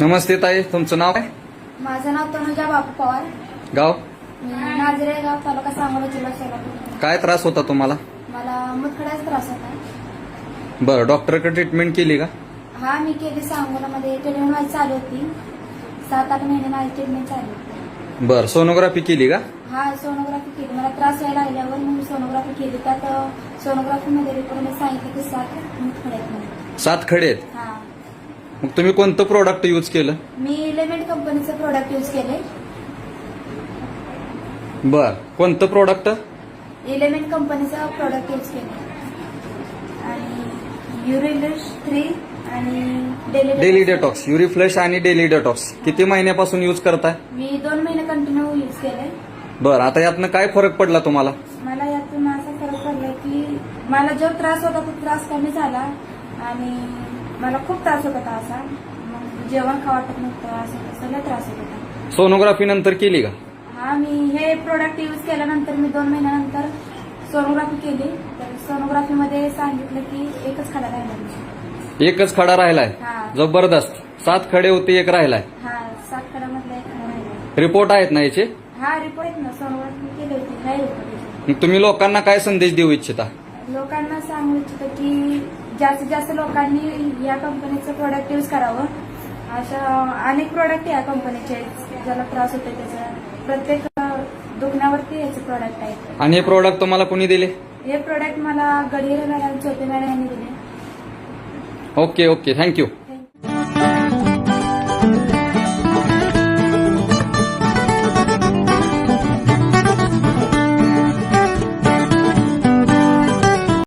नमस्ते ताई, तुमचं नाव काय? माझं नाव तनुजा बापू पवार. गाव? नाझरे गाव, तालुका सांगोला, जिल्हा सोलापूर. काय त्रास होता तुम्हाला? मला मुतखड्याचा त्रास होता. बरं, डॉक्टरकडे ट्रीटमेंट केली का? हा, मी केली. सांगोलामध्ये ट्रीटमेंट माझी चालू होती. 7-8 महिने माझी ट्रीटमेंट चालू होती. बरं, सोनोग्राफी केली का? हा, सोनोग्राफी केली. मला त्रास यायला लागल्यावर मी सोनोग्राफी केली. त्यात सोनोग्राफीमध्ये रिपोर्टमध्ये सांगितलं की 7 मुतखडे आहेत म्हणून. 7 खडे आहेत. हा, मग तुम्ही कोणतं प्रोडक्ट यूज केलं? मी इलेमेंट कंपनीचं प्रोडक्ट यूज केले. बरं, कोणतं प्रोडक्ट? इलेमेंट कंपनीचं प्रोडक्ट यूज केले. आणि युरिलिश 3 आणि डेली डेटॉक्स, युरिफ्लश आणि डेली डेटॉक्स किती महिन्यापासून यूज करताय? मी 2 महिने कंटिन्यू यूज केले. बरं, आता यातनं काय फरक पडला तुम्हाला? मला यातून असा फरक पडला की मला जो त्रास होता तो त्रास कमी झाला. आणि मला खूप त्रास होत होता असा. मग जेवण खावं वाटत नव्हतं, असं सगळं त्रास होत होता. सोनोग्राफी नंतर केली का? हा, मी हे प्रोडक्ट यूज केल्यानंतर मी 2 महिन्यानंतर सोनोग्राफी केली. तर सोनोग्राफीमध्ये सांगितलं की एकच खडा राहिला. एकच खडा राहिलाय. हा. जबरदस्त. 7 खडे होते, एक राहिलाय. हा, 7 खड्यामधला एक खडा राहिला. रिपोर्ट आहेत ना याचे? हा, रिपोर्ट आहेत ना, सोनोग्राफी केली होती. काय रिपोर्ट? मग तुम्ही लोकांना काय संदेश देऊ इच्छिता? लोकांना सांगू इच्छितो की जास्तीत जास्त लोकांनी या कंपनीचं प्रोडक्ट यूज करावं. अशा अनेक प्रोडक्ट या कंपनीचे ज्याला त्रास होतो त्याचा प्रत्येक दुखण्यावरती याचे प्रोडक्ट आहेत. आणि हे प्रोडक्ट तुम्हाला कोणी दिले? हे प्रोडक्ट मला गडीर मॅडम, चोपे मॅडम यांनी दिले. Okay, thank you.